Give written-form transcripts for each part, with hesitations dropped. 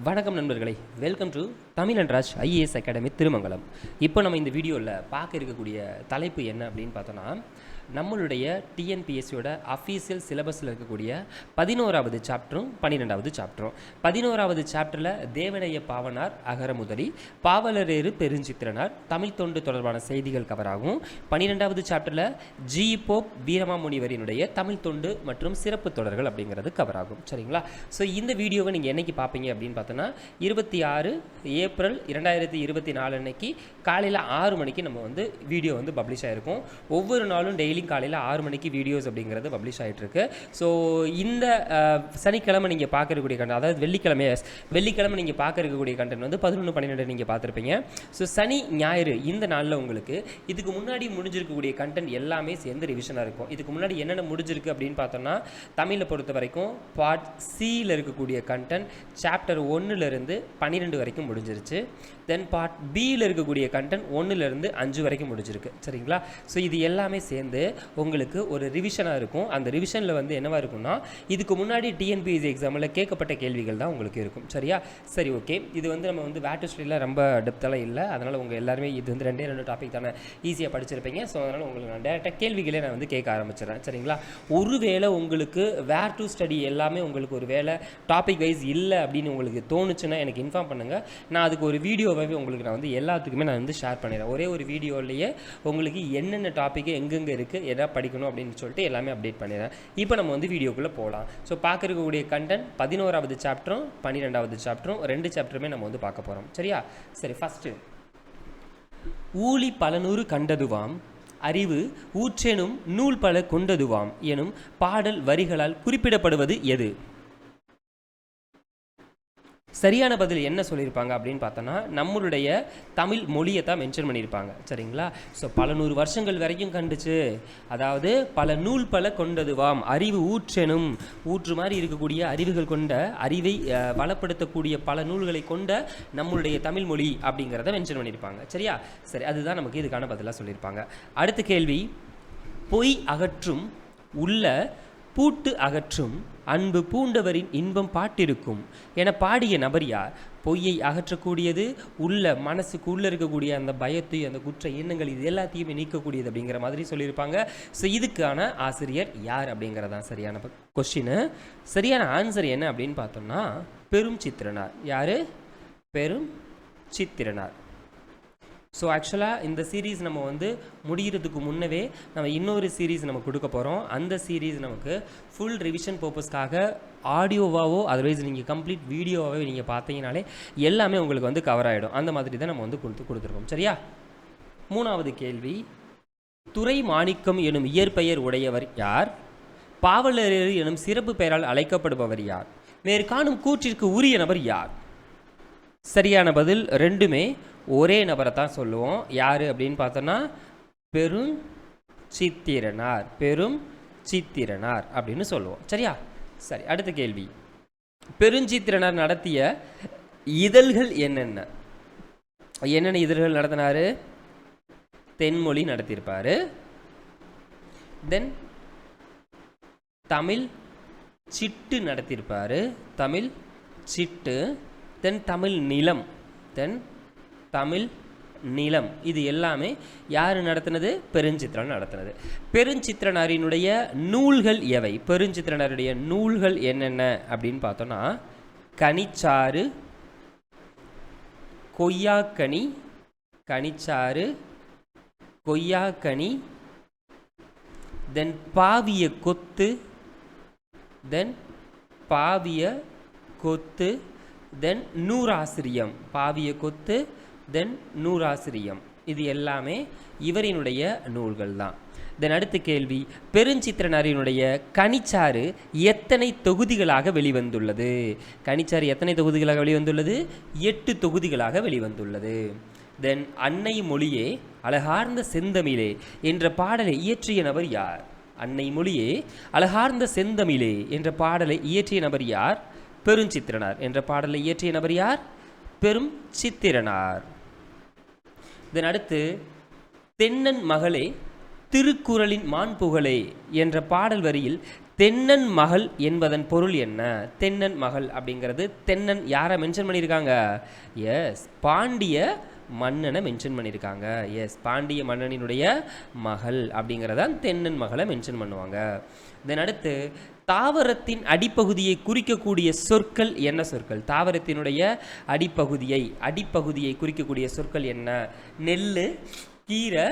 வணக்கம் நண்பர்களே, welcome to Tamil and Raj IAS academy Thirumangalam. இப்போ நம்ம இந்த வீடியோவில் பார்க்க இருக்கக்கூடிய தலைப்பு என்ன அப்படின்னு பார்த்தோன்னா, நம்மளுடைய டிஎன்பிஎஸ்சியோட அஃபீஷியல் சிலபஸில் இருக்கக்கூடிய 11வது சாப்டரும் 12வது சாப்டரும். 11வது சாப்டரில் தேவனைய பாவனார் அகர முதலி, பாவலரேறு பெருஞ்சித்திரனார், தமிழ் தொண்டு தொடர்பான செய்திகள் கவர் ஆகும். 12வது சாப்டரில் ஜி போப் வீரமாமுனிவரினுடைய தமிழ் தொண்டு மற்றும் சிறப்பு தொடர்கள் அப்படிங்கிறது கவர் ஆகும். சரிங்களா? ஸோ இந்த வீடியோவை நீங்கள் என்னைக்கு பார்ப்பீங்க அப்படின்னு பார்த்தோன்னா, 26 ஏப்ரல் 2024 அன்னைக்கு காலையில் 6 மணிக்கு நம்ம வீடியோ பப்ளிஷ் ஆகிருக்கும். ஒவ்வொரு நாளும் டெய்லி காலையில் 6 மணிக்கு வீடியோஸ் அப்படிங்கிறது பப்ளிஷ் ஆகிட்டுருக்கு. ஸோ இந்த சனிக்கிழமை நீங்கள் பார்க்கக்கூடிய கண்டென்ட், அதாவது வெள்ளிக்கிழமை நீங்கள் பார்க்க இருக்கக்கூடிய கண்டென்ட் 11, 12 நீங்கள் பார்த்துருப்பீங்க. ஸோ சனி ஞாயிறு இந்த நாளில் உங்களுக்கு இதுக்கு முன்னாடி முடிஞ்சிருக்கக்கூடிய கண்டென்ட் எல்லாமே சேர்ந்து ரிவிஷனாக இருக்கும். இதுக்கு முன்னாடி என்னென்ன முடிஞ்சிருக்கு அப்படின்னு பார்த்தோன்னா, தமிழை பொறுத்த வரைக்கும் பார்ட் சியில் இருக்கக்கூடிய கண்டென்ட் சாப்டர் 1லேருந்து 12 வரைக்கும் முடிஞ்சிருச்சு. தென் பார்ட் பியில் இருக்கக்கூடிய கண்டென்ட் 1லேருந்து 5 வரைக்கும் முடிஞ்சிருக்கு. சரிங்களா? ஸோ இது எல்லாமே சேர்ந்து உங்களுக்கு ஒரு ரிவிஷனாக இருக்கும். அந்த ரிவிஷனில் என்னவாக இருக்கும்னா, இதுக்கு முன்னாடி டிஎன்பிஎஸ்சி எக்ஸாமில் கேட்கப்பட்ட கேள்விகள் தான் உங்களுக்கு இருக்கும். சரியா? சரி, ஓகே. இது நம்ம வேட் ஸ்டடியில் ரொம்ப டெப்த்தெல்லாம் இல்லை. அதனால் உங்கள் எல்லாருமே இது 2 டாபிக் தானே ஈஸியாக படிச்சிருப்பீங்க. ஸோ அதனால் உங்களுக்கு நான் டேரெக்டாக கேள்விகளே நான் கேட்க ஆரம்பிச்சிடறேன். சரிங்களா? ஒருவேளை உங்களுக்கு வேர் டு ஸ்டடி எல்லாமே உங்களுக்கு ஒரு வேளை டாபிக் வைஸ் இல்லை அப்படின்னு உங்களுக்கு தோணுச்சுன்னா எனக்கு இன்ஃபார்ம் பண்ணுங்கள். நான் அதுக்கு ஒரு வீடியோவாகவே உங்களுக்கு நான் எல்லாத்துக்குமே நான் ஷேர் பண்ணிடுறேன். ஒரே ஒரு வீடியோலேயே உங்களுக்கு என்னென்ன டாப்பிக்கு எங்கெங்கே இருக்குது, எதாவது படிக்கணும் அப்படின்னு சொல்லிட்டு எல்லாமே அப்டேட் பண்ணிடுறேன். இப்போ நம்ம வீடியோக்குள்ளே போகலாம். ஸோ பார்க்கக்கூடிய கண்டென்ட் 11வது சாப்டரும் 12வது சாப்டரும் 2 சாப்டருமே நம்ம பார்க்க போகிறோம். சரியா? சரி, ஃபஸ்ட்டு ஊழி பலநூறு கண்டதுவாம், அறிவு ஊற்றெனும் நூல் பல கொண்டதுவாம் எனும் பாடல் வரிகளால் குறிப்பிடப்படுவது எது? சரியான பதில் என்ன சொல்லியிருப்பாங்க அப்படின்னு பார்த்தோன்னா, நம்மளுடைய தமிழ் மொழியை தான் மென்ஷன் பண்ணியிருப்பாங்க. சரிங்களா? ஸோ பல 100 வருஷங்கள் வரைக்கும் கண்டுச்சு, அதாவது பல நூல் பல கொண்டதுவாம், அறிவு ஊற்றெனும், ஊற்று மாதிரி இருக்கக்கூடிய அறிவுகள் கொண்ட, அறிவை வளப்படுத்தக்கூடிய பல நூல்களை கொண்ட நம்மளுடைய தமிழ் மொழி அப்படிங்கிறத மென்ஷன் பண்ணியிருப்பாங்க. சரியா? சரி, அதுதான் நமக்கு இதுக்கான பதிலாக சொல்லியிருப்பாங்க. அடுத்த கேள்வி, பொய் அகற்றும் உள்ள பூட்டு அகற்றும் அன்பு பூண்டவரின் இன்பம் பாட்டிருக்கும் என பாடிய நபர் யார்? பொய்யை அகற்றக்கூடியது, உள்ள மனசுக்கு உள்ளே இருக்கக்கூடிய அந்த பயத்தை, அந்த குற்ற எண்ணங்கள், இது எல்லாத்தையுமே நீக்கக்கூடியது அப்படிங்கிற மாதிரி சொல்லியிருப்பாங்க. ஸோ இதுக்கான ஆசிரியர் யார் அப்படிங்கிறதான் சரியான கொஸ்டின். சரியான ஆன்சர் என்ன அப்படின்னு பார்த்தோம்னா, பெரும் சித்திரனார். யார்? பெரும் சித்திரனார். ஸோ ஆக்சுவலாக இந்த சீரீஸ் நம்ம முடிகிறதுக்கு முன்னவே நம்ம இன்னொரு சீரீஸ் நம்ம கொடுக்க போகிறோம். அந்த சீரீஸ் நமக்கு ஃபுல் ரிவிஷன் பர்பஸ்க்காக ஆடியோவாவோ அதர்வைஸ் நீங்கள் கம்ப்ளீட் வீடியோவாகவே நீங்கள் பார்த்தீங்கனாலே எல்லாமே உங்களுக்கு கவர் ஆகிடும். அந்த மாதிரி தான் நம்ம கொடுத்துருக்கோம். சரியா? 3வது கேள்வி, துரை மாணிக்கம் எனும் இயற்பெயர் உடையவர் யார்? பாவலரேறு எனும் சிறப்பு பெயரால் அழைக்கப்படுபவர் யார்? மேற்காணும் கூற்றிற்கு உரிய நபர் யார்? சரியான பதில் ரெண்டுமே ஒரே நபரை தான் சொல்லுவோம். யார் அப்படின்னு பார்த்தோன்னா, பெரும் சித்திரனார். பெரும் சித்திரனார் அப்படின்னு சொல்லுவோம். சரியா? சரி, அடுத்த கேள்வி, பெருஞ்சித்திரனார் நடத்திய இதழ்கள் என்னென்ன? என்னென்ன இதழ்கள் நடத்தினார்? தென்மொழி நடத்தியிருப்பார். தென் தமிழ் சிட்டு நடத்தியிருப்பார். தமிழ் சிட்டு. தென் தமிழ் நிலம். தென் தமிழ் நிலம். இது எல்லாமே யார் நடத்தினது? பெருஞ்சித்திரன் நடத்தினது. பெருஞ்சித்திரனாரினுடைய நூல்கள் எவை? பெருஞ்சித்திரனாருடைய நூல்கள் என்னென்ன அப்படின்னு பார்த்தோன்னா, கனிச்சாறு, கொய்யாக்கனி, கனிச்சாறு, கொய்யாக்கனி, தென் பாவிய கொத்து, தென் பாவிய கொத்து, தென் நூறாசிரியம். பாவிய கொத்து, தென் நூறாசிரியம். இது எல்லாமே இவரினுடைய நூல்கள் தான். தென் அடுத்த கேள்வி, பெருஞ்சித்திரனாரினுடைய கனிச்சாறு எத்தனை தொகுதிகளாக வெளிவந்துள்ளது? கனிச்சாறு எத்தனை தொகுதிகளாக வெளிவந்துள்ளது? 8 தொகுதிகளாக வெளிவந்துள்ளது. தென் அன்னை மொழியே அழகார்ந்த செந்தமிழே என்ற பாடலை இயற்றிய நபர் யார்? அன்னை மொழியே அழகார்ந்த செந்தமிழே என்ற பாடலை இயற்றிய நபர் யார்? பெருஞ்சித்திரனார். என்ற பாடலை இயற்றிய நபர் யார்? பெரும் சித்திரனார். இதன் அடுத்து, தென்னன் மகளே திருக்குறளின் மாண்புகளே என்ற பாடல் வரியில் தென்னன் மகள் என்பதன் பொருள் என்ன? தென்னன் மகள் அப்படிங்கிறது தென்னன் யாரை மென்ஷன் பண்ணியிருக்காங்க? எஸ், பாண்டிய மன்னனை மென்ஷன் பண்ணியிருக்காங்க. எஸ், பாண்டிய மன்னனினுடைய மகள் அப்படிங்கிறதான் தென்னன் மகளை மென்ஷன் பண்ணுவாங்க. தென் அடுத்து தாவரத்தின் அடிப்பகுதியை குறிக்கக்கூடிய சொற்கள் என்ன சொற்கள்? தாவரத்தினுடைய அடிப்பகுதியை குறிக்கக்கூடிய சொற்கள் என்ன? நெல், கீரை,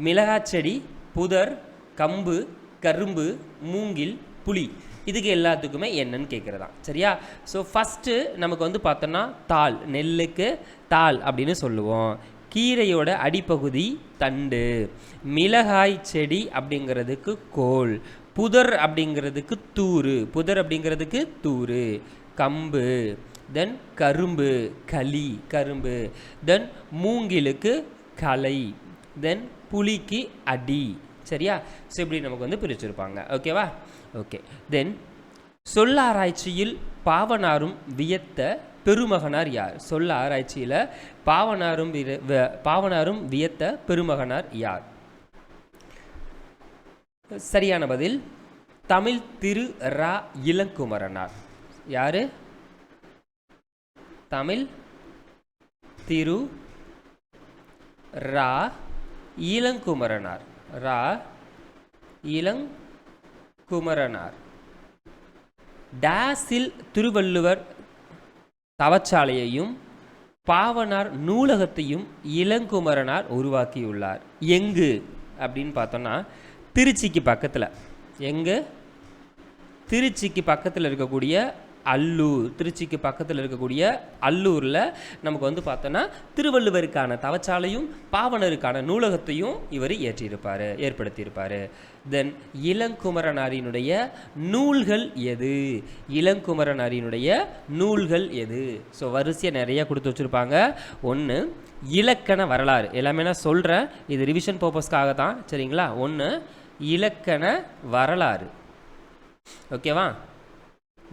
மிளகாச்செடி, புதர், கம்பு, கரும்பு, மூங்கில், புளி. இதுக்கு எல்லாத்துக்குமே என்னன்னு கேட்குறதா. சரியா? ஸோ ஃபஸ்ட்டு நமக்கு வந்து பார்த்தோன்னா தாள், நெல்லுக்கு தாள் அப்படின்னு சொல்லுவோம். கீரையோட அடிப்பகுதி தண்டு, மிளகாய் செடி அப்படிங்கிறதுக்கு கோல், புதர் அப்படிங்கிறதுக்கு தூறு, கம்பு, தென் கரும்பு கரும்பு, தென் மூங்கிலுக்கு களை, தென் புளிக்கு அடி. சரியா? ஸோ இப்படி நமக்கு வந்து பிரிச்சிருப்பாங்க. ஓகேவா? ஓகே. தென் சொல்ல ஆராய்ச்சியில் பாவனாரும் வியத்த பெருமகனார் யார்? சொல்ல ஆராய்ச்சியில் பாவனாரும் வியத்த பெருமகனார் யார்? சரியான பதில் தமிழ் திரு ரா இளங்குமரனார். யாரு? தமிழ் திரு ரா இளங்குமரனார். இளங்குமரனார் டேஸில் திருவள்ளுவர் தவச்சாலையையும் பாவனார் நூலகத்தையும் இளங்குமரனார் உருவாக்கியுள்ளார். எங்கு அப்படின்னு பார்த்தோன்னா திருச்சிக்கு பக்கத்தில். எங்கு? திருச்சிக்கு பக்கத்தில் இருக்கக்கூடிய அல்லூர். திருச்சிக்கு பக்கத்தில் இருக்கக்கூடிய அல்லூரில் நமக்கு வந்து பார்த்தோன்னா திருவள்ளுவருக்கான தவச்சாலையும் பாவனருக்கான நூலகத்தையும் இவர் ஏற்படுத்தியிருப்பார். தென் இளங்குமரனாரினுடைய நூல்கள் எது? இளங்குமரனாரினுடைய நூல்கள் எது? ஸோ வரிசையாக நிறைய கொடுத்து வச்சுருப்பாங்க. ஒன்று இலக்கண வரலாறு. எல்லாமே நான் சொல்கிறேன், இது ரிவிஷன் பர்பஸ்க்காக தான். சரிங்களா? ஒன்று இலக்கண வரலாறு. ஓகேவா?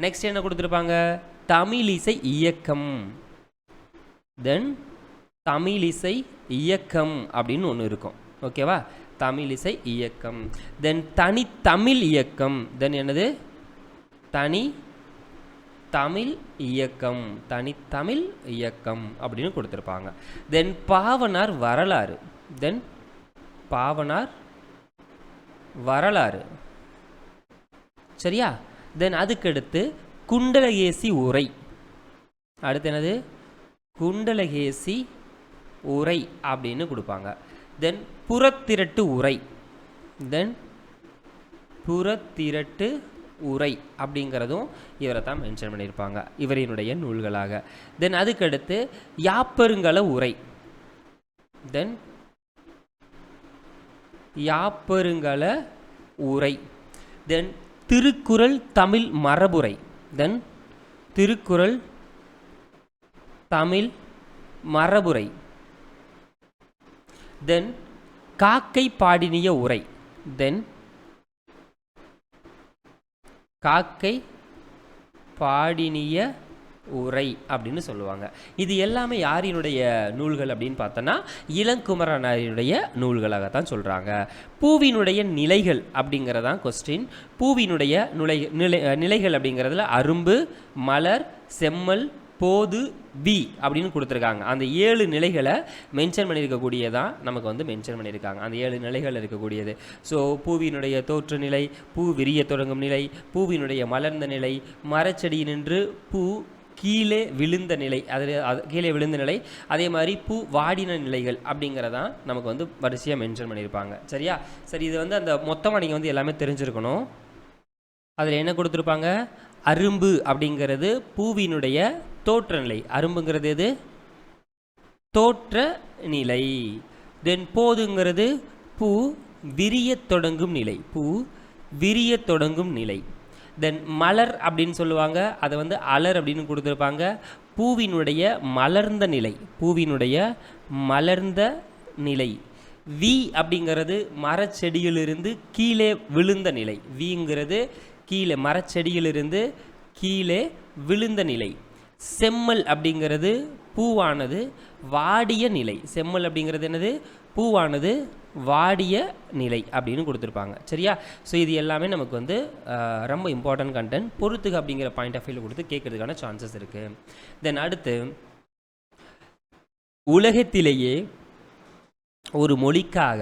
நெக்ஸ்ட் என்ன கொடுத்துருப்பாங்க? தமிழிசை இயக்கம். தென் தமிழிசை இயக்கம் அப்படின்னு ஒன்று இருக்கும். ஓகேவா? தமிழிசை இயக்கம். தென் தனித்தமிழ் இயக்கம். தென் என்னது? தனித்தமிழ் இயக்கம் அப்படின்னு கொடுத்துருப்பாங்க. தென் பாவனார் வரலாறு. தென் பாவனார் வரலாறு. சரியா? தென் அதுக்கடுத்து குண்டலகேசி உரை. அடுத்து என்னது? குண்டலகேசி உரை அப்படின்னு கொடுப்பாங்க. தென் புறத்திரட்டு உரை. தென் புறத்திரட்டு உரை அப்படிங்கிறதும் இவரை தான் மென்ஷன் பண்ணியிருப்பாங்க, இவரினுடைய நூல்களாக. தென் அதுக்கடுத்து யாப்பருங்கல உரை. தென் யாப்பருங்கல உரை. தென் திருக்குறள் தமிழ் மரபுரை. தென் திருக்குறள் தமிழ் மரபுரை. தென் காக்கை பாடினிய உரை. தென் காக்கை பாடினிய உரை அப்படின்னு சொல்லுவாங்க. இது எல்லாமே யாரினுடைய நூல்கள் அப்படின்னு பார்த்தோன்னா இளங்குமரனாரினுடைய நூல்களாகத்தான் சொல்கிறாங்க. பூவினுடைய நிலைகள் அப்படிங்கிறதான் கொஸ்டின். பூவினுடைய நிலைகள் அப்படிங்கிறதுல அரும்பு, மலர், செம்மல், போது, வி அப்படின்னு கொடுத்துருக்காங்க. அந்த 7 நிலைகளை மென்ஷன் பண்ணியிருக்கக்கூடியதான் நமக்கு வந்து மென்ஷன் பண்ணியிருக்காங்க. அந்த 7 நிலைகள் இருக்கக்கூடியது. ஸோ பூவினுடைய தோற்று நிலை, பூ விரிய தொடங்கும் நிலை, பூவினுடைய மலர்ந்த நிலை, மரச்செடியினின்று பூ கீழே விழுந்த நிலை, கீழே விழுந்த நிலை, அதே மாதிரி பூ வாடின நிலைகள் அப்படிங்கிறதான் நமக்கு வந்து வரிசையாக மென்ஷன் பண்ணியிருப்பாங்க. சரியா? சரி, இது வந்து அந்த மொத்தமாக நீங்கள் வந்து எல்லாமே தெரிஞ்சிருக்கணும். அதில் என்ன கொடுத்துருப்பாங்க? அரும்பு அப்படிங்கிறது பூவினுடைய தோற்ற நிலை. அரும்புங்கிறது எது? தோற்ற நிலை. தென் போதுங்கிறது பூ விரிய தொடங்கும் நிலை. பூ விரிய தொடங்கும் நிலை. தென் மலர் அப்படின்னு சொல்லுவாங்க, அதை வந்து அலர் அப்படின்னு கொடுத்துருப்பாங்க. பூவினுடைய மலர்ந்த நிலை. பூவினுடைய மலர்ந்த நிலை. வி அப்படிங்கிறது மரச்செடியிலிருந்து கீழே விழுந்த நிலை. விங்கிறது கீழே மரச்செடியிலிருந்து கீழே விழுந்த நிலை. செம்மல் அப்படிங்கிறது பூவானது வாடிய நிலை. செம்மல் அப்படிங்கிறது என்னது? பூவானது வாடிய நிலை அப்படின்னு கொடுத்துருப்பாங்க. சரியா? ஸோ இது எல்லாமே நமக்கு வந்து ரொம்ப இம்பார்ட்டன்ட் கண்டென்ட். பொறுத்துக்கு அப்படிங்கிற பாயிண்ட் ஆஃப் வியூவில் கொடுத்து கேட்கறதுக்கான சான்சஸ் இருக்குது. தென் அடுத்து, உலகத்திலேயே ஒரு மொழிக்காக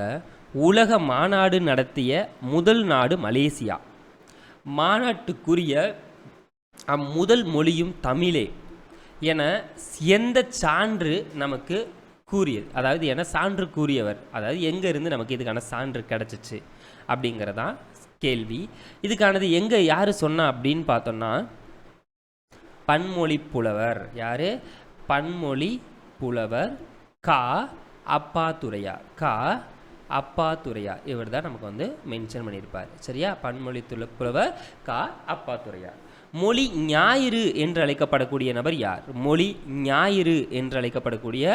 உலக மாநாடு நடத்திய முதல் நாடு மலேசியா. மாநாட்டுக்குரிய அம்முதல் மொழியும் தமிழே என எந்த சான்று நமக்கு கூறியது, அதாவது என சான்று கூறியவர், அதாவது எங்கே இருந்து நமக்கு இதுக்கான சான்று கிடச்சிச்சு அப்படிங்கிறதான் கேள்வி. இதுக்கானது எங்கே யார் சொன்னா அப்படின்னு பார்த்தோம்னா, பன்மொழி புலவர். யார்? பன்மொழி புலவர் கா அப்பாத்துரையார். கா அப்பாத்துரையார் இவர் தான் நமக்கு வந்து மென்ஷன் பண்ணியிருப்பார். சரியா? பன்மொழி புலவர் கா அப்பாத்துரையார். மொழி ஞாயிறு என்று அழைக்கப்படக்கூடிய நபர் யார்? மொழி ஞாயிறு என்று அழைக்கப்படக்கூடிய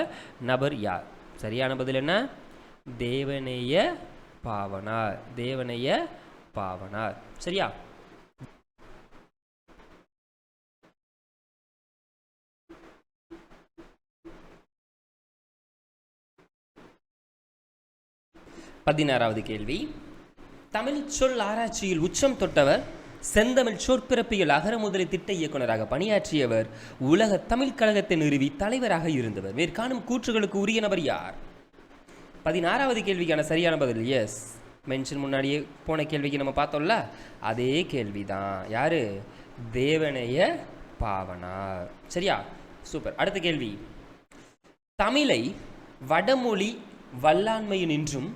நபர் யார்? சரியான பதில் என்ன? தேவநேய பாவனார். தேவநேய பாவனார். சரியா? பதினாறாவது கேள்வி. தமிழ் சொல் ஆராய்ச்சியில் உச்சம் தொட்டவர், செந்தமிழ் சொற்பிறப்பியல் அகர முதலி திட்ட இயக்குநராக பணியாற்றியவர், உலக தமிழ் கழகத்தை நிறுவி தலைவராக இருந்தவர். மேற்காணும் கூற்றுகளுக்கு உரிய நபர் யார்? 16வது கேள்விக்கான சரியான பதில் எஸ். மென்ஷன் முன்னாடியே போன கேள்விக்கு நம்ம பார்த்தோம்ல, அதே கேள்விதான். யாரு? தேவநேய பாவனார். சரியா? சூப்பர். அடுத்த கேள்வி. தமிழை வடமொழி வல்லாண்மையினின்றும்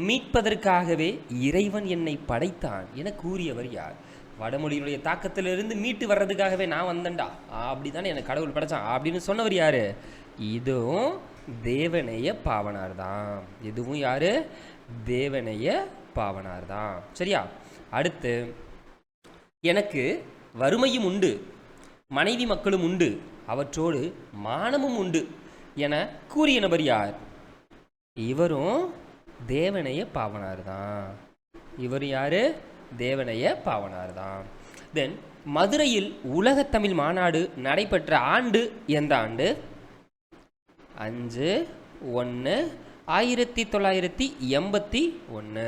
மீட்பதற்காகவே இறைவன் என்னை படைத்தான் என கூறியவர் யார்? வடமொழியினுடைய தாக்கத்திலிருந்து மீட்டு வர்றதுக்காகவே நான் வந்தேன்டா, அப்படித்தானே எனக்கு கடவுள் படைச்சான் அப்படின்னு சொன்னவர் யாரு? இதுவும் தேவநேய பாவனார் தான். இதுவும் யாரு? தேவநேய பாவனார் தான். சரியா? அடுத்து, எனக்கு வறுமையும் உண்டு, மனைவி மக்களும் உண்டு, அவற்றோடு மானமும் உண்டு என கூறிய நபர் யார்? இவரும் தேவநேய பாவனார் தான். இவர் யாரு? தேவநேய பாவனார் தான். தென், மதுரையில் உலகத்தமிழ் மாநாடு நடைபெற்ற ஆண்டு எந்த ஆண்டு? 5/1/1981.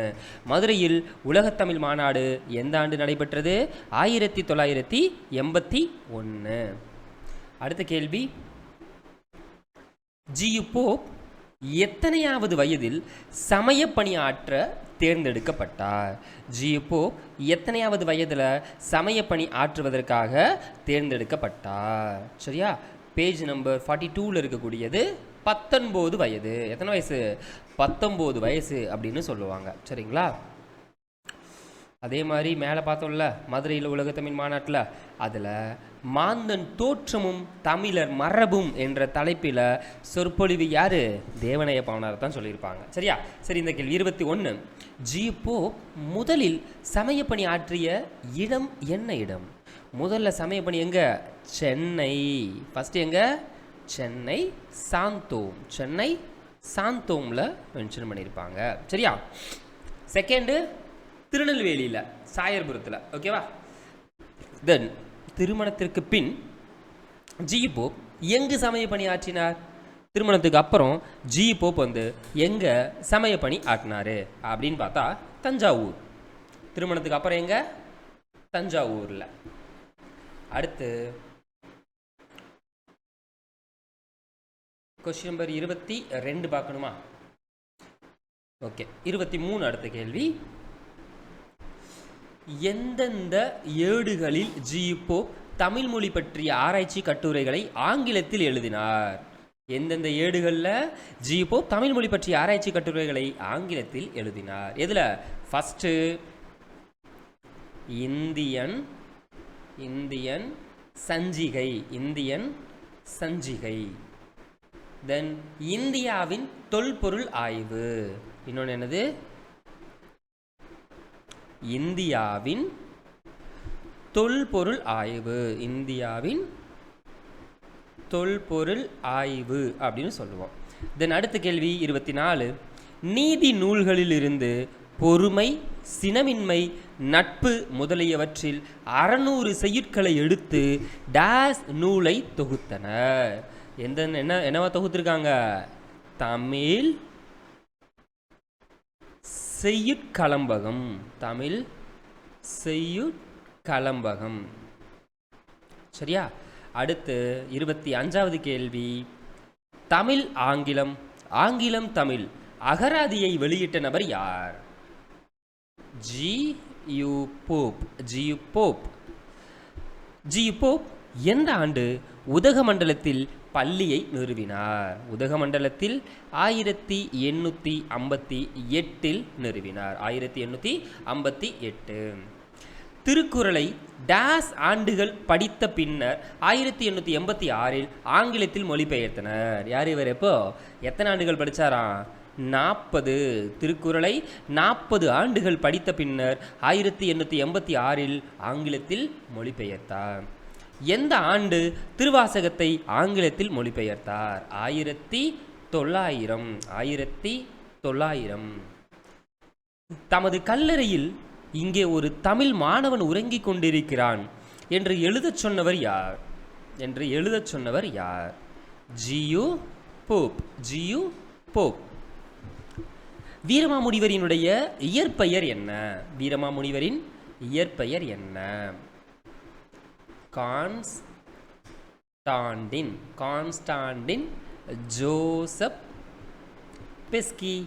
மதுரையில் உலகத்தமிழ் மாநாடு எந்த ஆண்டு நடைபெற்றது? 1981. அடுத்த கேள்வி. ஜி.யு. போப் எத்தனையாவது வயதில் சமய பணியாற்ற தேர்ந்தெடுக்கப்பட்டார்? ஜி.யு. போப் எத்தனையாவது வயதில் சமய பணி ஆற்றுவதற்காக தேர்ந்தெடுக்கப்பட்டார்? சரியா? பேஜ் நம்பர் 42 இருக்கக்கூடியது 19 வயது. எத்தனை வயசு? 19 வயசு அப்படின்னு சொல்லுவாங்க. சரிங்களா? அதே மாதிரி மேலே பார்த்தோம்ல, மதுரையில் உலகத்தமிழ் மாநாட்டில், அதில் மாந்தன் தோற்றமும் தமிழர் மரபும் என்ற தலைப்பில் சொற்பொழிவு யார்? தேவநேய பாவனார் தான் சொல்லியிருப்பாங்க. சரியா? சரி, இந்த கேள்வி 21. ஜி.யு. போப் முதலில் சமயப்பணி ஆற்றிய இடம் என்ன இடம்? முதல்ல சமயப்பணி எங்க? சென்னை. ஃபஸ்ட்டு எங்க? சென்னை சாந்தோம். சென்னை சாந்தோமில் மென்ஷன் பண்ணியிருப்பாங்க. சரியா? செகண்டு, திருநெல்வேலியில் சாயர்புரத்தில். ஓகேவா? தென், திருமணத்திற்கு பின் ஜி.யு. போப் எங்கு சமய பணி ஆற்றினார்? திருமணத்துக்கு அப்புறம் ஜி.யு. போப் வந்து எங்கே சமய பணி ஆற்றினார் அப்படின்னு பார்த்தா தஞ்சாவூர். திருமணத்துக்கு அப்புறம் எங்கே? தஞ்சாவூரில். அடுத்து கொஸ்டின் நம்பர் 22 பார்க்கணுமா? ஓகே, 23 அடுத்த கேள்வி. எந்தெந்த ஏடுகளில் ஜி.யு. போப் தமிழ் மொழி பற்றிய ஆராய்ச்சி கட்டுரைகளை ஆங்கிலத்தில் எழுதினார்? எந்தெந்த ஏடுகளில் ஜி.யு. போப் தமிழ் மொழி பற்றிய ஆராய்ச்சி கட்டுரைகளை ஆங்கிலத்தில் எழுதினார்? எதில்? ஃபஸ்ட்டு இந்தியன் சஞ்சிகை. இந்தியன் சஞ்சிகை. தென், இந்தியாவின் தொல்பொருள் ஆய்வு. இன்னொன்று என்னது? இந்தியாவின் தொல்பொருள் ஆய்வு. இந்தியாவின் தொல்பொருள் ஆய்வு அப்படின்னு சொல்லுவோம். தென், அடுத்த கேள்வி 24. நீதி நூல்களிலிருந்து பொறுமை, சினமின்மை, நட்பு முதலியவற்றில் 600 செய்யுட்களை எடுத்து டேஸ் நூலை தொகுத்தனர். என்னவா தொகுத்திருக்காங்க? தமிழ் செய்யுட்களம்பகம். தமிழ் செய்யுட்களம்பகம். சரியா? அடுத்து 25வது கேள்வி. தமிழ் ஆங்கிலம், ஆங்கிலம் தமிழ் அகராதியை வெளியிட்ட நபர் யார்? G U. Pope. G U. Pope. G U. Pope எந்த ஆண்டு உதகமண்டலத்தில் பள்ளியை நிறுவினார்? உதகமண்டலத்தில் 1858 நிறுவினார். 1858. திருக்குறளை டேஸ் ஆண்டுகள் படித்த பின்னர் 1886 ஆங்கிலத்தில் மொழிபெயர்த்தனர். யார் இவர்? எப்போ எத்தனை ஆண்டுகள் படித்தாராம்? 40. திருக்குறளை 40 ஆண்டுகள் படித்த பின்னர் 1886 ஆங்கிலத்தில் மொழிபெயர்த்தார். எந்த ஆண்டு திருவாசகத்தை ஆங்கிலத்தில் மொழிபெயர்த்தார்? 1900. 1900. தமது கல்லறையில் இங்கே ஒரு தமிழ் மாணவன் உறங்கிக் கொண்டிருக்கிறான் என்று எழுதச் சொன்னவர் யார்? ஜி.யு. போப். ஜி.யு. போப். வீரமாமுனிவரினுடைய இயற்பெயர் என்ன? வீரமாமுனிவரின் இயற்பெயர் என்ன? Constantine. Constantine Joseph Beschi.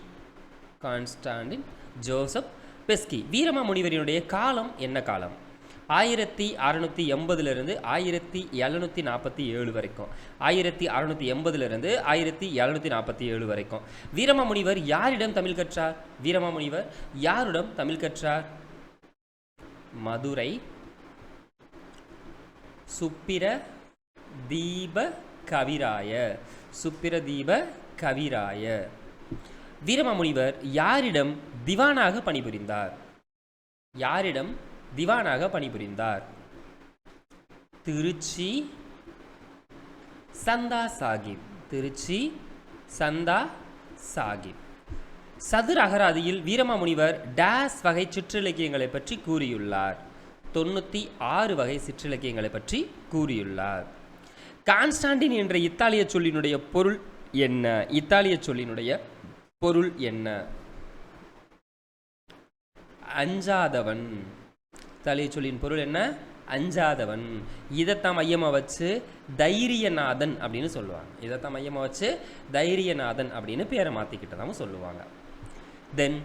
Constantine Joseph Beschi. வீரமாமுனிவரினுடைய காலம் என்ன காலம்? 1680 1747 வரைக்கும். 1680 1747 வரைக்கும். வீரமாமுனிவர் யாரிடம் தமிழ் கற்றார்? வீரமாமுனிவர் யாரிடம் தமிழ் கற்றார்? மதுரை சுப்பிரதீப கவிராய. சுப்பிரதீப கவிராய. வீரமாமுனிவர் யாரிடம் திவானாக பணிபுரிந்தார்? யாரிடம் திவானாக பணிபுரிந்தார்? திருச்சி சந்தா சாஹிப். திருச்சி சந்தா சாஹிப். சதுர அகராதியில் வீரமாமுனிவர் டேஸ் வகை சிற்றிலக்கியங்களை பற்றி கூறியுள்ளார்? 96 வகை சிற்றிலக்கியங்களை பற்றி கூறியுள்ளார். கான்ஸ்டாண்டின் என்ற இத்தாலிய சொல்லினுடைய பொருள் என்ன? இத்தாலிய சொல்லினுடைய பொருள் என்ன? அஞ்சாதவன். இத்தாலிய சொல்லின் பொருள் என்ன? அஞ்சாதவன். இதைத்தான் மையமாக வச்சு தைரியநாதன் அப்படின்னு சொல்லுவாங்க. இதைத்தான் மையமாக வச்சு தைரியநாதன் அப்படின்னு பேரை மாற்றிக்கிட்டதாகவும் சொல்லுவாங்க. தென்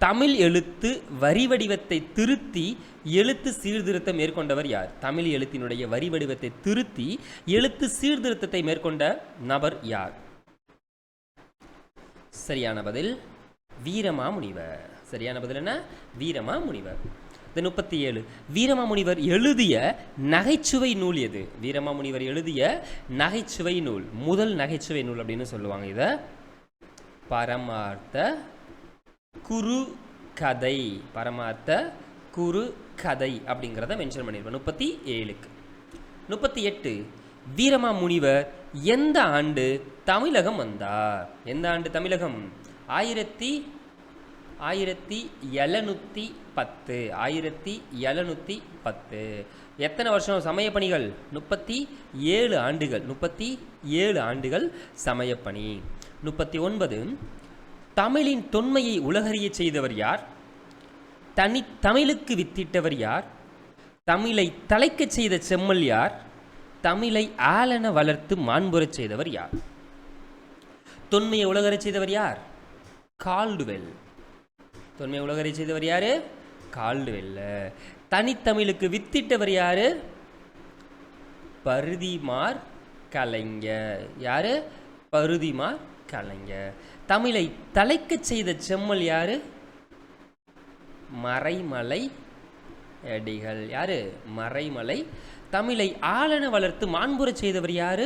தமிழ் எழுத்து வரி வடிவத்தை திருத்தி எழுத்து சீர்திருத்தம் மேற்கொண்டவர் யார்? தமிழ் எழுத்தினுடைய வரி வடிவத்தை திருத்தி எழுத்து சீர்திருத்தத்தை மேற்கொண்ட நபர் யார்? சரியான பதில் வீரமாமுனிவர். சரியான பதில் என்ன? வீரமாமுனிவர். 37. வீரமாமுனிவர் எழுதிய நகைச்சுவை நூல் எது? வீரமாமுனிவர் எழுதிய நகைச்சுவை நூல், முதல் நகைச்சுவை நூல் அப்படின்னு சொல்லுவாங்க. இதை பரமார்த்த குரு கதை. பரமார்த்த குரு கதை அப்படிங்கிறத மென்ஷன் பண்ணியிருப்பேன் 37க்கு. 38. வீரமாமுனிவர் எந்த ஆண்டு தமிழகம் வந்தார்? எந்த ஆண்டு தமிழகம்? 1710. 1710. எத்தனை வருஷம் சமய பணிகள்? 37 ஆண்டுகள். 37 ஆண்டுகள் சமயப்பணி. 39. தமிழின் தொன்மையை உலகறிய செய்தவர் யார்? தமிழுக்கு வித்திட்டவர் யார்? தமிழை தலைக்கச் செய்த செம்மல் யார்? தமிழை ஆளென வளர்த்து மாண்புறச் செய்தவர் யார்? தொன்மையை உலகறிய செய்தவர் யார்? கால்டுவெல். தொன்மையை உலகறிய செய்தவர் யாரு? கால்டுவெல். தனித்தமிழுக்கு வித்திட்டவர் யாரு? பருதிமார் கலைஞர். யாரு? பருதிமார் கலைஞர். தமிழை தலைக்கச் செய்த செம்மல் யாரு? மறைமலை அடிகள். யாரு? மறைமலை. தமிழை ஆளென வளர்த்து மாண்புறச் செய்தவர் யாரு?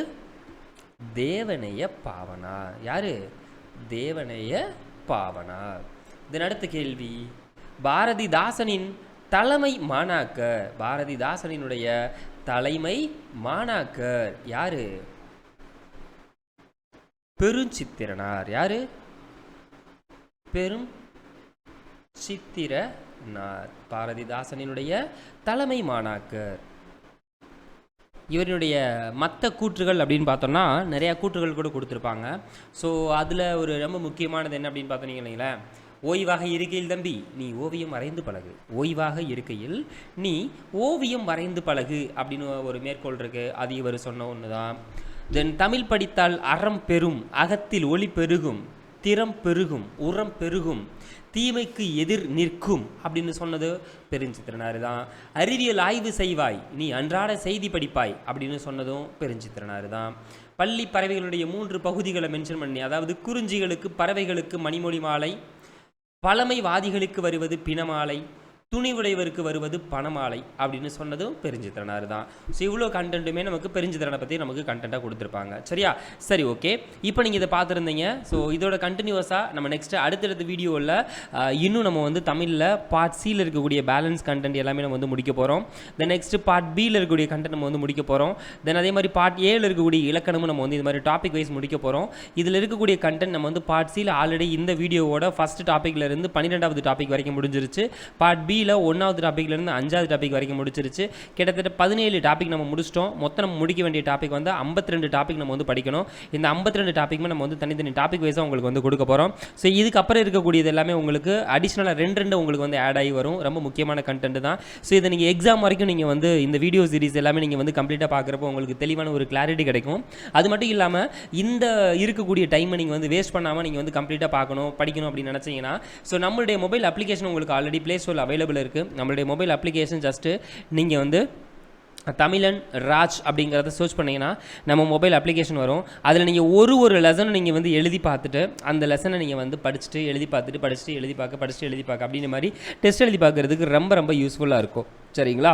தேவனைய பாவனார். யாரு? தேவனைய பாவனார். இதன் அடுத்த கேள்வி, பாரதிதாசனின் தலைமை மாணாக்கர். பாரதிதாசனினுடைய தலைமை மாணாக்கர் யாரு? பெருஞ்சித்திரனார். யாரு? பெருஞ்சித்திரனார். பாரதிதாசனினுடைய தலைமை மாணாக்கர். இவருடைய மற்ற கூற்றுகள் அப்படின்னு பார்த்தோம்னா நிறையா கூற்றுகள் கூட கொடுத்துருப்பாங்க. ஸோ அதில் ஒரு ரொம்ப முக்கியமானது என்ன அப்படின்னு பார்த்தோன்னீங்களேன், ஓய்வாக இருக்கையில் தம்பி நீ ஓவியம் வரைந்து பழகு, ஓய்வாக இருக்கையில் நீ ஓவியம் வரைந்து பழகு அப்படின்னு ஒரு மேற்கோள் இருக்குது. அது இவர் சொன்ன ஒன்று தான். தென் தமிழ் படித்தால் அறம் பெறும், அகத்தில் ஒளி பெருகும், திறம் பெருகும், உரம் பெருகும், தீமைக்கு எதிர் நிற்கும் அப்படின்னு சொன்னது பெருஞ்சித்திரனார் தான். அறிவியல் ஆய்வு செய்வாய், நீ அன்றாட செய்தி படிப்பாய் அப்படின்னு சொன்னதும் பெருஞ்சித்திரனார் தான். பள்ளி பறவைகளுடைய 3 பகுதிகளை மென்ஷன் பண்ணி, அதாவது குறிஞ்சிகளுக்கு பறவைகளுக்கு மணிமொழி மாலை, பழமைவாதிகளுக்கு வருவது பிணமாலை, துணிவுடையவருக்கு வருவது பணமாலை அப்படின்னு சொன்னதும் பெருஞ்சித்திரனார் தான். ஸோ இவ்வளோ கண்டென்ட்டுமே நமக்கு பெருஞ்சித்திரனை பற்றி நமக்கு கண்டென்ட்டாக கொடுத்துருப்பாங்க. சரியா? சரி, ஓகே. இப்போ நீங்கள் இதை பார்த்துருந்தீங்க. ஸோ இதோட கண்டினியூஸாக நம்ம நெக்ஸ்ட்டு அடுத்தடுத்த வீடியோவில் இன்னும் நம்ம வந்து தமிழில் பார்ட் சியில் இருக்கக்கூடிய பேலன்ஸ் கண்டென்ட் எல்லாமே நம்ம வந்து முடிக்க போகிறோம். தென் நெக்ஸ்ட்டு பார்ட் பியில் இருக்கக்கூடிய கண்டென்ட் நம்ம வந்து முடிக்க போகிறோம். தென் அதே மாதிரி பார்ட் ஏல இருக்கக்கூடிய இலக்கணமும் நம்ம வந்து இது மாதிரி டாபிக் வைஸ் முடிக்க போகிறோம். இதில் இருக்கக்கூடிய கண்டென்ட் நம்ம வந்து பார்ட் சியில் ஆல்ரெடி இந்த வீடியோவோட ஃபஸ்ட் டாப்பிக்லேருந்து 12வது டாபிக் வரைக்கும் முடிஞ்சிருச்சு. பார்ட் பி 1வது டாப்பிக்லேருந்து 5வது டாபிக் வரைக்கும் முடிச்சிருச்சு. கிட்டத்தட்ட 17 டாபிக் நம்ம முடிச்சிட்டோம். மொத்தம் நம்ம முடிக்க வேண்டிய டாபிக் வந்து 52 டாபிக் நம்ம வந்து படிக்கணும். இந்த 52 டாபிக்மே நம்ம வந்து தனித்தனி டாபிக் வைஸாக உங்களுக்கு வந்து கொடுக்க போகிறோம். ஸோ இதுக்கப்புறம் இருக்கக்கூடியது எல்லாமே உங்களுக்கு அடிஷ்னலாக 2 உங்களுக்கு வந்து ஆட் ஆகி வரும். ரொம்ப முக்கியமான கண்டென்ட் தான். ஸோ இதை நீங்கள் எக்ஸாம் வரைக்கும் நீங்கள் வந்து இந்த வீடியோ சீரிஸ் எல்லாமே நீங்கள் வந்து கம்ப்ளீட்டாக பார்க்குறப்போ உங்களுக்கு தெளிவான ஒரு கிளாரிட்டி கிடைக்கும். அது மட்டும் இல்லாமல் இந்த இருக்கக்கூடிய டைமை நீங்கள் வந்து வேஸ்ட் பண்ணாமல் நீங்கள் வந்து கம்ப்ளீட்டாக பார்க்கணும், படிக்கணும் அப்படின்னு நினச்சிங்கன்னா, ஸோ நம்மளுடைய மொபைல் அப்ளிகேஷன் உங்களுக்கு ஆல்ரெடி ப்ளே ஸ்டோரில் அவைலபிள் இருக்குது. நம்மளுடைய மொபைல் அப்ளிகேஷன் ஜஸ்ட்டு நீங்கள் வந்து தமிழன் ராஜ் அப்படிங்கிறத சர்ச் பண்ணிங்கன்னா நம்ம மொபைல் அப்ளிகேஷன் வரும். அதில் நீங்கள் ஒரு லெசனை நீங்கள் வந்து எழுதி பார்த்துட்டு அந்த லெசனை நீங்கள் வந்து படிச்சுட்டு எழுதி பார்த்துட்டு படிச்சுட்டு எழுதி பார்க்க அப்படின்ற மாதிரி டெஸ்ட் எழுதி பார்க்குறதுக்கு ரொம்ப யூஸ்ஃபுல்லாக இருக்கும். சரிங்களா?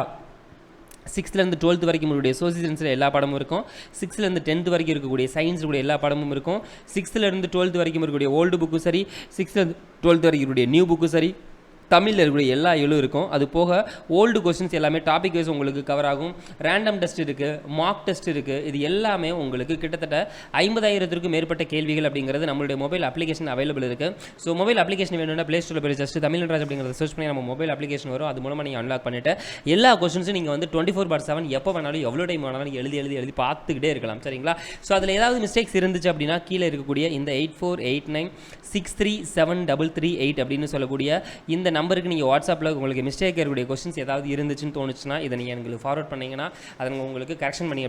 6th-லேருந்து 12th வரைக்கும் உங்களுடைய சோசியல் சயின்ஸில் எல்லா படமும் இருக்கும். 6th-லேருந்து 10th வரைக்கும் இருக்கக்கூடிய சயின்ஸ் கூட எல்லா படமும் இருக்கும். 6th-லேருந்து 12th வரைக்கும் இருக்கக்கூடிய ஓல்டு புக்கும் சரி, 6th-லேருந்து 12th வரைக்கும் இருக்கக்கூடிய நியூ புக்கும் சரி, தமிழில் இருக்கக்கூடிய எல்லா எழும் இருக்கும். அது போக ஓல்டு கொஸ்டின்ஸ் எல்லாமே டாபிக் வைஸ் உங்களுக்கு கவர் ஆகும். ரேண்டம் டெஸ்ட் இருக்குது, மார்க் டெஸ்ட் இருக்குது. இது எல்லாமே உங்களுக்கு கிட்டத்தட்ட 50,000க்கும் மேற்பட்ட கேள்விகள் அப்படிங்கிறது நம்மளுடைய மொபைல் அப்ளிகேஷன் அவைலபிள் இருக்குது. ஸோ மொபைல் அப்ளிகேஷன் வேணும்னா ப்ளே ஸ்டோரில் போய் ஜஸ்ட் தமிழ்ராஜ் அப்படிங்கிறத சர்ச் பண்ணி நம்ம மொபைல் அப்ளிகேஷன் வரும். அது மூலமாக நீங்கள் அன்லாக் பண்ணிவிட்டு எல்லா கொஸ்டின்ஸும் நீங்கள் வந்து 24/7 எப்போ வேணாலும் எவ்வளோ டைம் வேணாலும் எழுதி பார்த்துக்கிட்டே இருக்கலாம். சரிங்களா? ஸோ அதில் ஏதாவது மிஸ்டேக்ஸ் இருந்துச்சு அப்படின்னா கீழே இருக்கக்கூடிய இந்த 8489633738 அப்படின்னு சொல்லக்கூடிய இந்த நம்பருக்கு நீங்கள் வாட்ஸ்அப்பில் உங்களுக்கு மிஸ்டேக் இருக்கக்கூடிய கொஸ்டின்ஸ் ஏதாவது இருந்துச்சுன்னு தோணுச்சுன்னா இதை நீங்கள் எங்களுக்கு ஃபார்வர்ட் பண்ணிங்கன்னா அதை உங்களுக்கு கரெக்ஷன் பண்ணி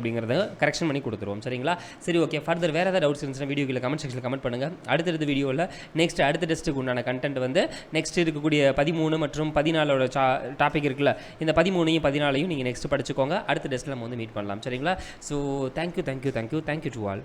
கொடுத்துருவோம். சரிங்களா? சரி, ஓகே. ஃபர்தர் வேறு ஏதாவது டவுட்ஸ் இருந்துச்சுன்னா வீடியோ கீழே கமெண்ட் செக்ஷனில் கமெண்ட் பண்ணுங்கள். அடுத்த வீடியோவில் அடுத்த டெஸ்ட்டுக்கு உண்டான கண்டென்ட் வந்து நெக்ஸ்ட் இருக்கக்கூடிய 13 மற்றும் 14ஓட டாபிக் இருக்குல்ல, இந்த 13ஐயும் 14ஐயும் நீங்கள் நெக்ஸ்ட் படிச்சுக்கோங்க. அடுத்த டெஸ்ட்டில் நம்ம வந்து மீட் பண்ணலாம். சரிங்களா? So thank you to all.